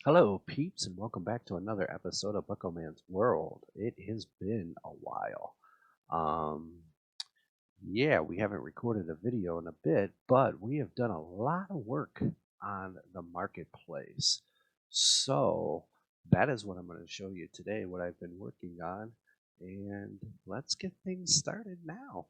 Hello, peeps, and welcome back to another episode of Bucco Man's World. It has been a while. Um, yeah, we haven't recorded a video in a bit, but we have done a lot of work on the marketplace. So that is what I'm going to show you today, what I've been working on, and let's get things started now.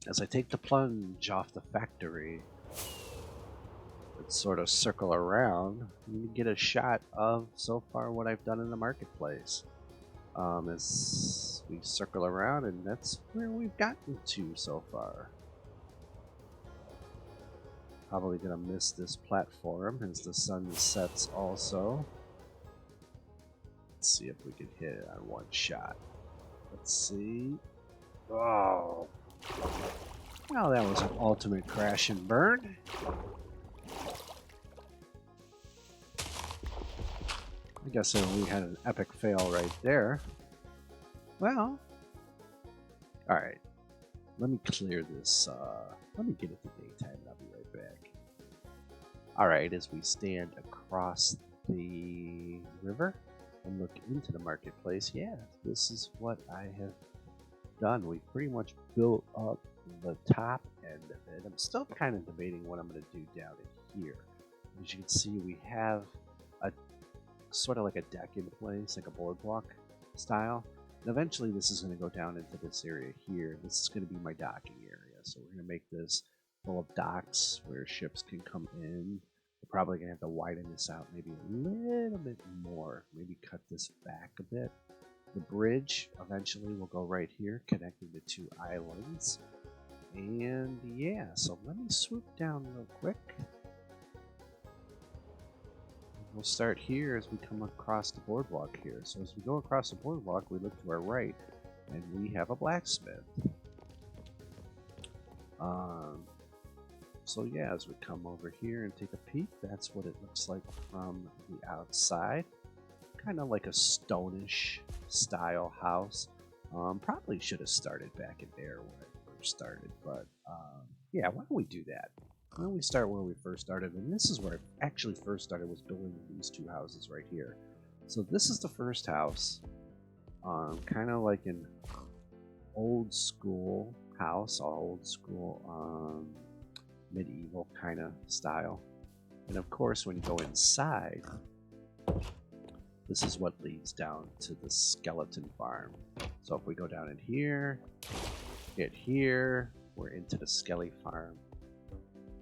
As I take the plunge off the factory, let's sort of circle around and get a shot of so far what I've done in the marketplace. As we circle around, and that's where we've gotten to so far. Probably gonna miss this platform as the sun sets also. Let's see if we can hit it on one shot. Let's see. Oh, well, that was an ultimate crash and burn. I guess we had an epic fail right there. Well, alright. Let me clear this. Let me get it to daytime and I'll be right back. Alright, as we stand across the river and look into the marketplace, yeah, this is what I have done. We've pretty much built up the top end of it. I'm still kind of debating what I'm going to do down in here. As you can see, we have a sort of like a deck in place, like a boardwalk style. And eventually this is going to go down into this area here. This is going to be my docking area. So we're going to make this full of docks where ships can come in. We're probably going to have to widen this out maybe a little bit more. Maybe cut this back a bit. The bridge eventually will go right here, connecting the two islands. And yeah, so let me swoop down real quick. We'll start here as we come across the boardwalk here. So as we go across the boardwalk, we look to our right, and we have a blacksmith. So yeah, as we come over here and take a peek, that's what it looks like from the outside. Kind of like a stonish style house. Probably should have started back in there when I first started, but yeah, why don't we do that? Why don't we start where we first started? And this is where I actually first started, was building these two houses right here. So this is the first house, kind of like an old school house, old school medieval kind of style. And of course, when you go inside, this is what leads down to the skeleton farm. So if we go down in here, hit here, we're into the skelly farm.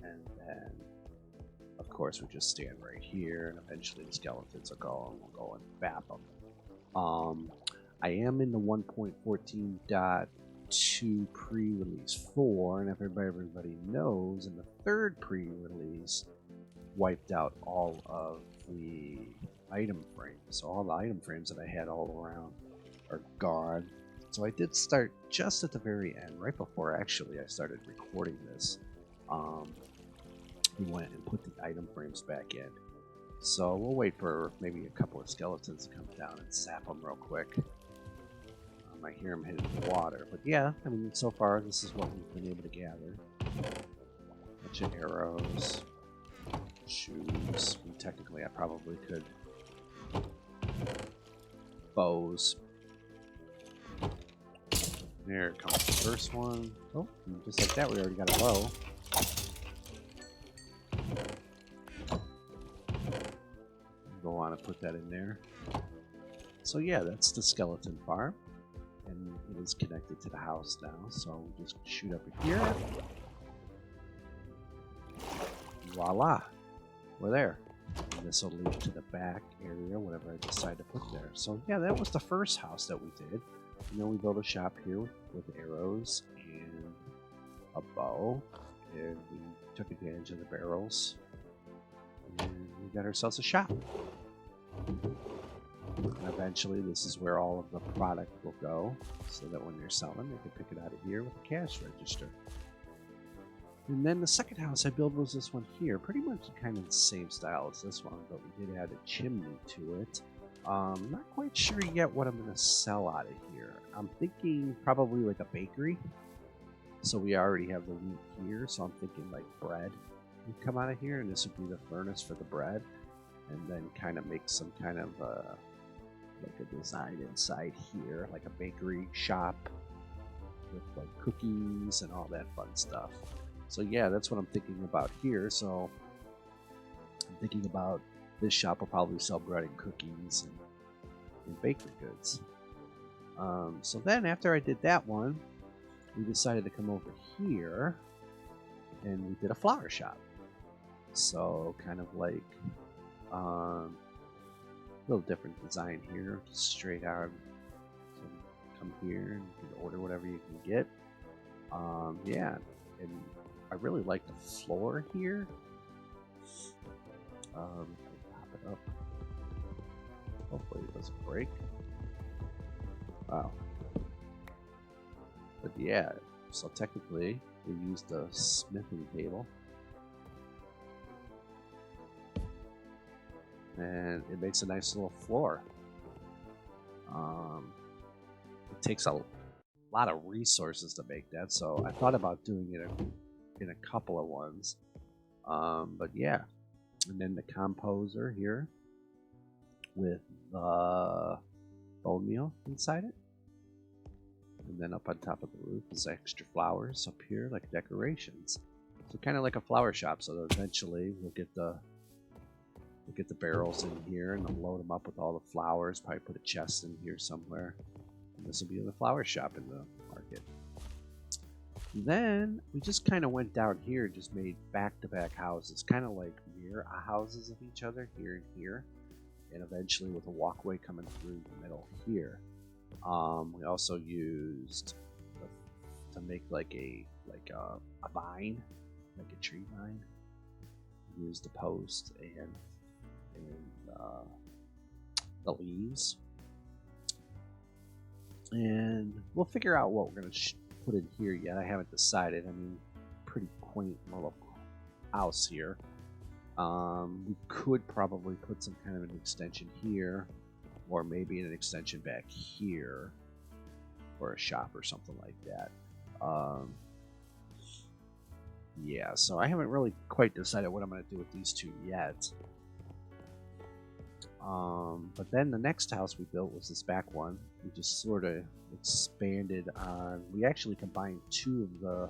And then, of course, we just stand right here, and eventually the skeletons will go, and we'll go and bap them. I am in the 1.14.2 pre-release 4, and if everybody knows, in the third pre-release, wiped out all of the item frames. So all the item frames that I had all around are gone. So I did start just at the very end, right before actually I started recording this. We went and put the item frames back in. So we'll wait for maybe a couple of skeletons to come down and sap them real quick. I hear them hitting the water. But yeah, I mean, so far this is what we've been able to gather. Bunch of arrows, shoes. Technically, I probably could. Bows. There comes the first one. Oh, just like that, we already got a bow. Go on and put that in there. So yeah, that's the skeleton farm. And it is connected to the house now, so we'll just shoot up here. Voila! We're there. And this will lead to the back area, whatever I decide to put there. So yeah, that was the first house that we did. And then we built a shop here with arrows and a bow. And we took advantage of the barrels. And we got ourselves a shop. And eventually this is where all of the product will go, so that when you're selling, they can pick it out of here with a cash register. And then the second house I built was this one here, pretty much kind of the same style as this one, but we did add a chimney to it. Not quite sure yet what I'm going to sell out of here. I'm thinking probably like a bakery. So we already have the wheat here, so I'm thinking like bread would come out of here, and this would be the furnace for the bread. And then kind of make some kind of like a design inside here, like a bakery shop with like cookies and all that fun stuff. So yeah, that's what I'm thinking about here. So I'm thinking about this shop will probably sell bread and cookies and bakery goods. So then after I did that one, we decided to come over here and we did a flower shop. So kind of like a little different design here, just straight out. So come here and you can order whatever you can get. Yeah, and I really like the floor here. Pop it up. Hopefully it doesn't break. Wow. But yeah, so technically we used a smithing table. And it makes a nice little floor. It takes a lot of resources to make that, so I thought about doing it in a couple of ones. But yeah, and then the composer here with the bone meal inside it. And then up on top of the roof is extra flowers up here, like decorations. So kind of like a flower shop. So eventually we'll get the barrels in here and then load them up with all the flowers. Probably put a chest in here somewhere. And this will be the flower shop in the market. Then we just kind of went down here and just made back-to-back houses, kind of like mirror houses of each other here and here, and eventually with a walkway coming through the middle here. We also used to make like a vine, like a tree vine. We used the post and the leaves, and we'll figure out what we're going to put in here yet. I haven't decided. I mean, pretty quaint little house here. We could probably put some kind of an extension here, or maybe an extension back here, or a shop or something like that. Yeah, so I haven't really quite decided what I'm going to do with these two yet. But then the next house we built was this back one. We just sort of expanded on. We actually combined two of the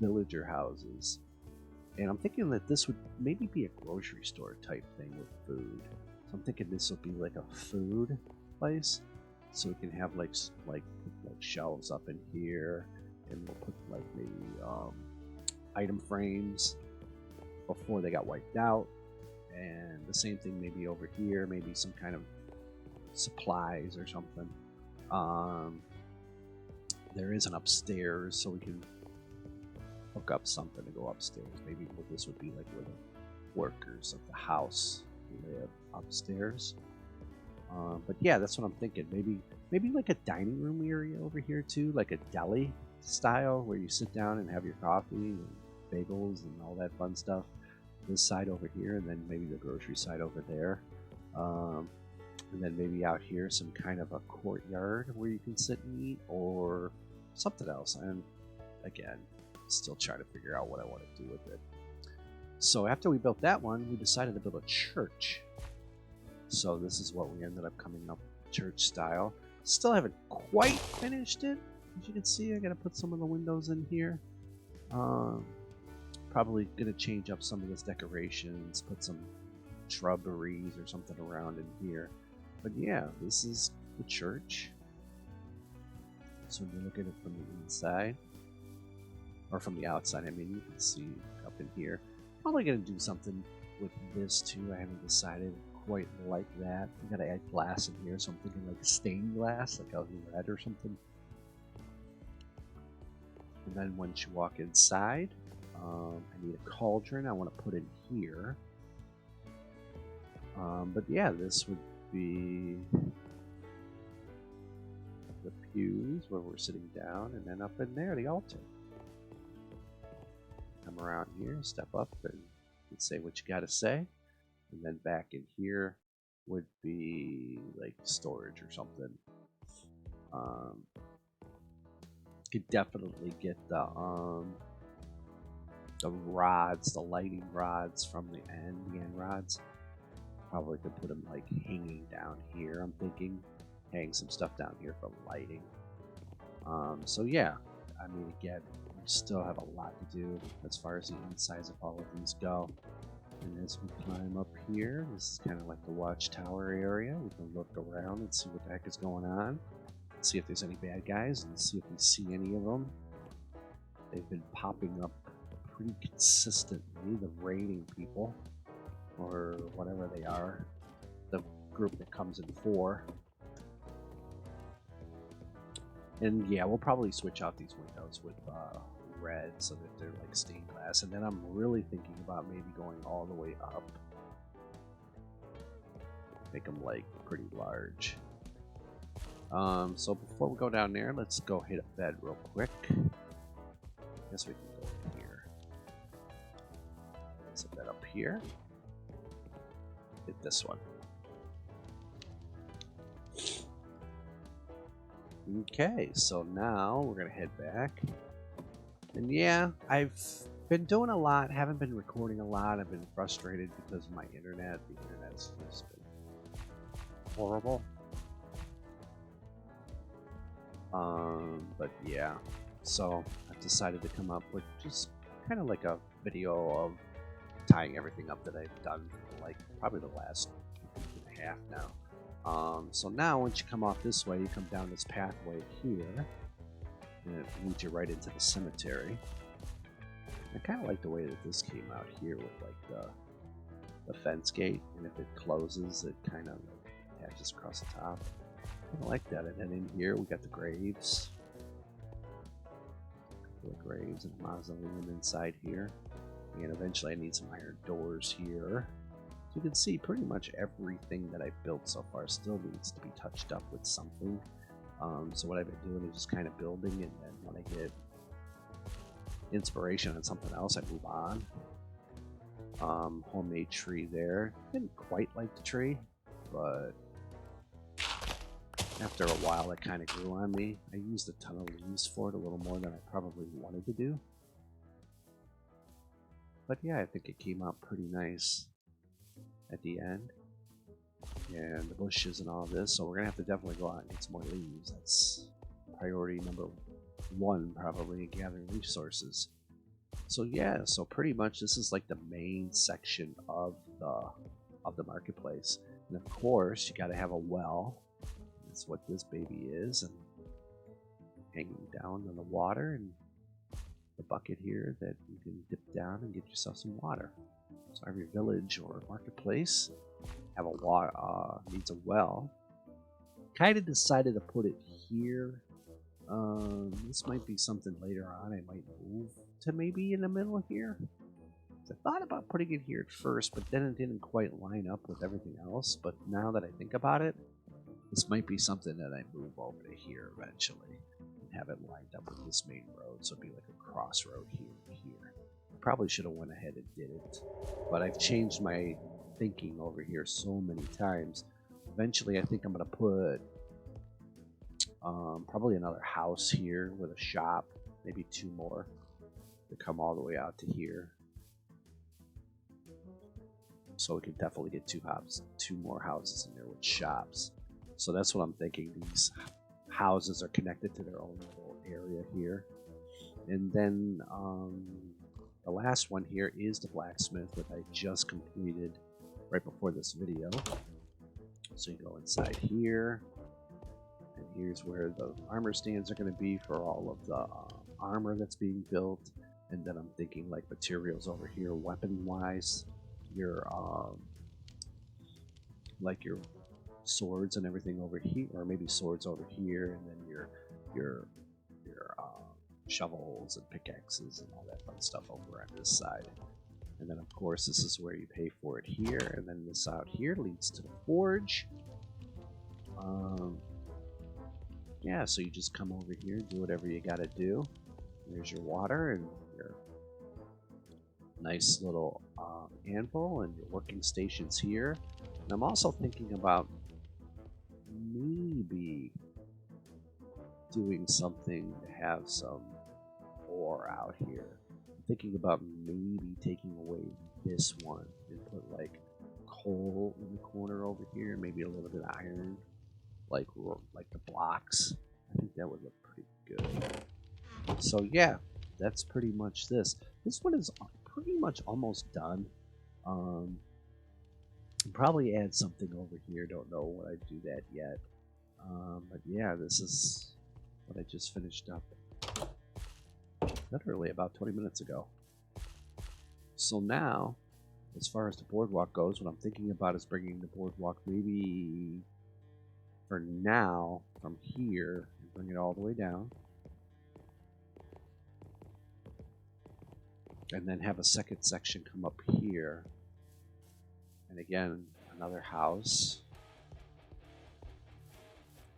villager houses. And I'm thinking that this would maybe be a grocery store type thing with food. So I'm thinking this will be like a food place. So we can have like shelves up in here, and we'll put like maybe item frames before they got wiped out. And the same thing maybe over here, maybe some kind of supplies or something. There is an upstairs, so we can hook up something to go upstairs. Maybe this would be like where the workers of the house live upstairs. But yeah, that's what I'm thinking. Maybe like a dining room area over here too, like a deli style where you sit down and have your coffee and bagels and all that fun stuff. This side over here, and then maybe the grocery side over there. And then maybe out here some kind of a courtyard where you can sit and eat, or something else. And again, still trying to figure out what I want to do with it. So after we built that one, we decided to build a church. So this is what we ended up coming up with, church style. Still haven't quite finished it. As you can see, I gotta put some of the windows in here. Probably gonna change up some of this decorations, put some shrubberies or something around in here. But yeah, this is the church. So when you look at it from the inside, or from the outside, I mean, you can see up in here. Probably gonna do something with this too. I haven't decided quite like that. I gotta add glass in here, so I'm thinking like stained glass, like a red or something. And then once you walk inside, I need a cauldron I want to put in here. But yeah, this would be the pews where we're sitting down, and then up in there, the altar. Come around here, step up, and say what you got to say. And then back in here, would be like storage or something. Could definitely get the rods, the lighting rods from the end rods. Probably could put them like hanging down here. I'm thinking hang some stuff down here for lighting. So yeah, I mean, again, we still have a lot to do as far as the insides of all of these go. And as we climb up here, this is kind of like the watchtower area. We can look around and see what the heck is going on. See if there's any bad guys and see if we see any of them. They've been popping up pretty consistently, the raiding people, or whatever they are, the group that comes in 4. And yeah, we'll probably switch out these windows with red so that they're like stained glass. And then I'm really thinking about maybe going all the way up, make them like pretty large. So before we go down there, let's go hit a bed real quick. I guess we can go here. Let's set that up here. Hit this one. Okay, so now we're gonna head back. And yeah, I've been doing a lot, haven't been recording a lot. I've been frustrated because of my internet. The internet's just been horrible. But yeah, so I've decided to come up with just kind of like a video of tying everything up that I've done for like probably the last week and a half now. So now once you come off this way, you come down this pathway here, and it leads you right into the cemetery. I kind of like the way that this came out here with like the fence gate, and if it closes, it kind of like attaches across the top. I like that. And then in here we got the graves. The graves and a mausoleum inside here. And eventually I need some iron doors here. So you can see pretty much everything that I've built so far still needs to be touched up with something. So what I've been doing is just kind of building, and then when I get inspiration on something else, I move on. Homemade tree there. Didn't quite like the tree, but after a while it kind of grew on me. I used a ton of leaves for it, a little more than I probably wanted to do. But yeah, I think it came out pretty nice at the end. And the bushes and all this, so we're gonna have to definitely go out and get some more leaves. That's priority number 1, probably, gathering resources. So yeah, so pretty much this is like the main section of the marketplace. And of course, you gotta have a well. That's what this baby is, and hanging down in the water, and the bucket here that you can dip down and get yourself some water. So every village or marketplace have a water needs a well. Kind of decided to put it here. This might be something later on. I might move to maybe in the middle here. I thought about putting it here at first, but then it didn't quite line up with everything else. But now that I think about it, this might be something that I move over to here eventually and have it lined up with this main road, so it'd be like a crossroad here and here. I probably should have went ahead and did it, but I've changed my thinking over here so many times. Eventually, I think I'm going to put probably another house here with a shop, maybe 2 more to come all the way out to here. So we could definitely get 2 more houses in there with shops. So that's what I'm thinking. These houses are connected to their own little area here. And then the last one here is the blacksmith that I just completed right before this video. So you go inside here, and here's where the armor stands are going to be for all of the armor that's being built. And then I'm thinking like materials over here, weapon wise, your like your swords and everything over here, or maybe swords over here, and then your shovels and pickaxes and all that fun stuff over on this side. And then of course this is where you pay for it here, and then this out here leads to the forge. Yeah, so you just come over here, do whatever you gotta do. There's your water and your nice little anvil and your working stations here. And I'm also thinking about maybe doing something to have some ore out here. I'm thinking about maybe taking away this one and put like coal in the corner over here, maybe a little bit of iron, like the blocks. I think that would look pretty good. So yeah, that's pretty much this. This one is pretty much almost done. Um, probably add something over here. Don't know what I do that yet. But yeah, this is what I just finished up literally about 20 minutes ago. So now, as far as the boardwalk goes, what I'm thinking about is bringing the boardwalk maybe for now from here and bring it all the way down. And then have a second section come up here. And again, another house.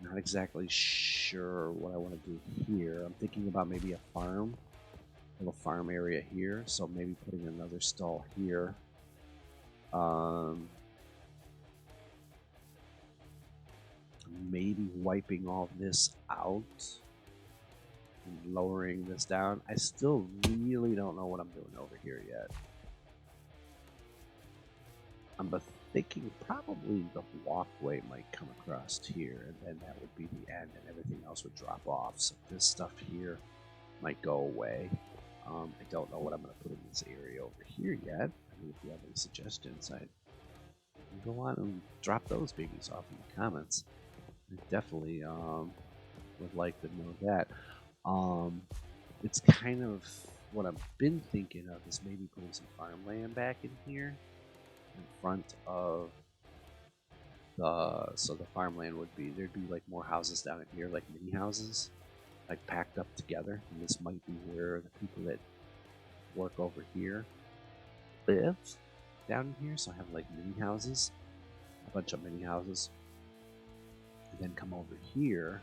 Not exactly sure what I want to do here. I'm thinking about maybe a farm. A little farm area here. So maybe putting another stall here. Maybe wiping all this out and lowering this down. I still really don't know what I'm doing over here yet. I'm thinking probably the walkway might come across here, and then that would be the end, and everything else would drop off. So this stuff here might go away. I don't know what I'm going to put in this area over here yet. I mean, if you have any suggestions, I can go on and drop those babies off in the comments. I definitely would like to know that. It's kind of what I've been thinking of is maybe putting some farmland back in here in front of the farmland would be, there'd be like more houses down in here, like mini houses, like packed up together, and this might be where the people that work over here live down in here. So I have like mini houses, a bunch of mini houses, and then come over here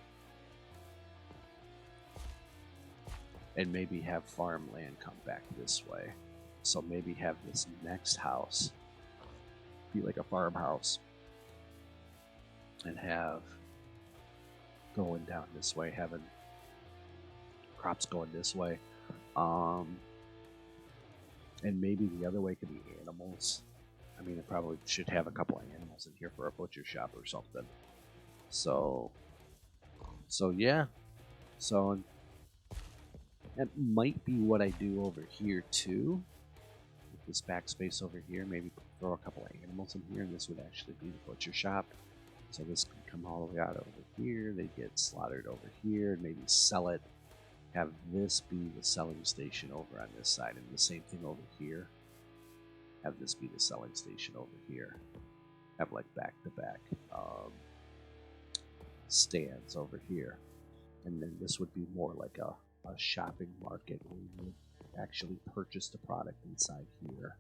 and maybe have farmland come back this way. So maybe have this next house be like a farmhouse and have going down this way, having crops going this way. And maybe the other way could be animals. I mean, I probably should have a couple of animals in here for a butcher shop or something. So yeah. So that might be what I do over here too. With this backspace over here, maybe throw a couple of animals in here, and this would actually be the butcher shop. So this can come all the way out over here. They get slaughtered over here, and maybe sell it. Have this be the selling station over on this side, and the same thing over here. Have this be the selling station over here. Have like back-to-back stands over here, and then this would be more like a shopping market where you would actually purchase the product inside here.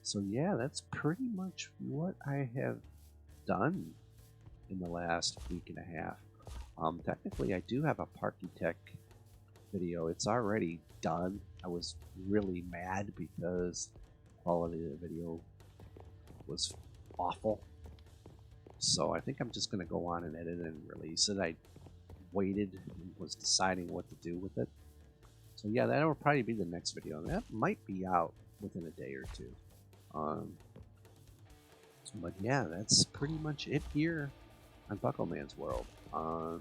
So yeah, that's pretty much what I have done in the last week and a half. Technically, I do have a Parkitech video. It's already done. I was really mad because the quality of the video was awful. So I think I'm just going to go on and edit and release it. I waited and was deciding what to do with it. So yeah, that will probably be the next video. That might be out within a day or two. But yeah, that's pretty much it here on Bucco Man's World. Let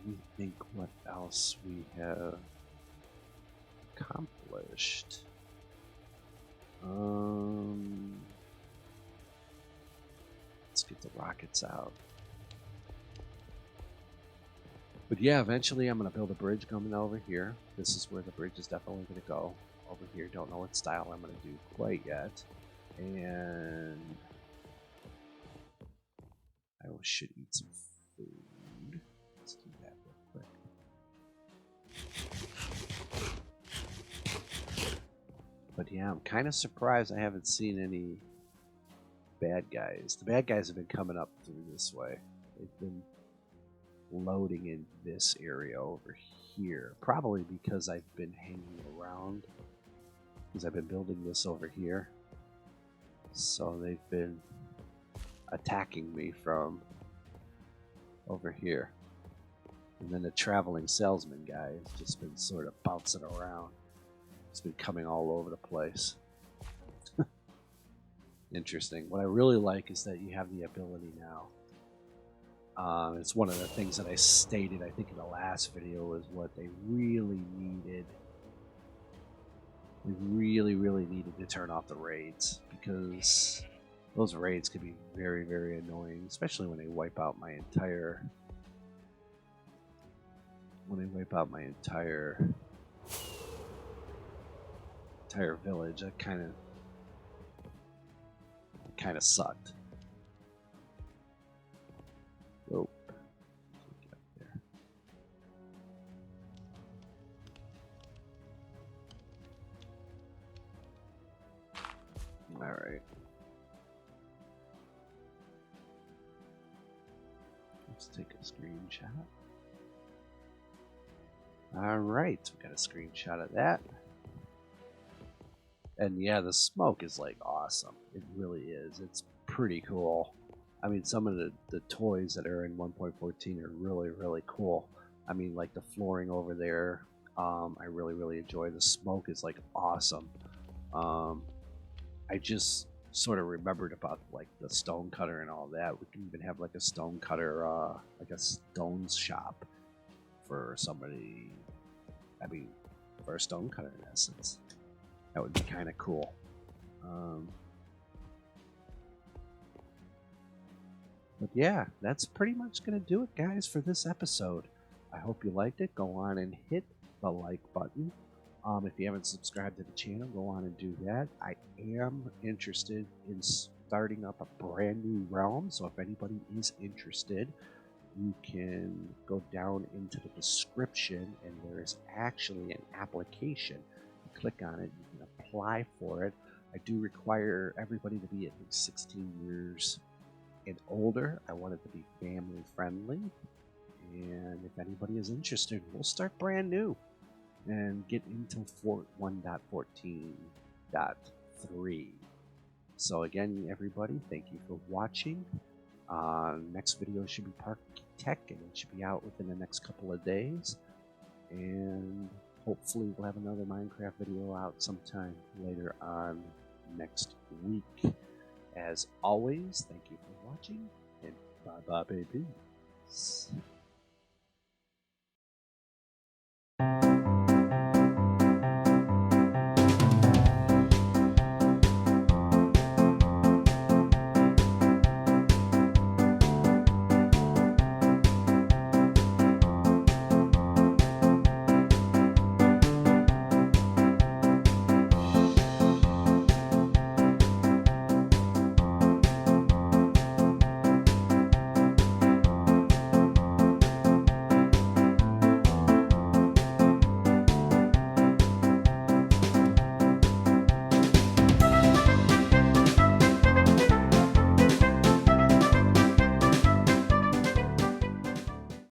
me think what else we have accomplished. Let's get the rockets out. But yeah, eventually I'm going to build a bridge coming over here. This is where the bridge is definitely going to go. Over here, don't know what style I'm going to do quite yet. And I should eat some food. Let's do that real quick. But yeah, I'm kind of surprised I haven't seen any bad guys. The bad guys have been coming up through this way. They've been loading in this area over here, probably because I've been hanging around, because I've been building this over here. So they've been attacking me from over here. And then the traveling salesman guy has just been sort of bouncing around. He's been coming all over the place. Interesting. What I really like is that you have the ability now. It's one of the things that I stated, I think, in the last video, is what they really needed. They really, really needed to turn off the raids, because those raids could be very, very annoying, especially when they wipe out my entire... entire village. That kind of sucked. Oh, get up there. All right. Let's take a screenshot. All right, we got a screenshot of that. And yeah, the smoke is like awesome. It really is. It's pretty cool. I mean, some of the toys that are in 1.14 are really, really cool. I mean, like the flooring over there, I really, really enjoy. The smoke is like awesome. I just sort of remembered about like the stone cutter and all that. We can even have like a stone cutter, like a stones shop for somebody. I mean, for a stone cutter in essence. That would be kind of cool. But yeah, that's pretty much going to do it, guys, for this episode. I hope you liked it. Go on and hit the like button. If you haven't subscribed to the channel, go on and do that. I am interested in starting up a brand new realm, so if anybody is interested, you can go down into the description, and there is actually an application. You click on it, you can apply for it. I do require everybody to be at least 16 years and older. I want it to be family friendly, and if anybody is interested, we'll start brand new and get into 1.14.3. So again, everybody, thank you for watching. Next video should be Park Tech, and it should be out within the next couple of days, and hopefully we'll have another Minecraft video out sometime later on next week. As always, thank you for watching, and bye bye babies.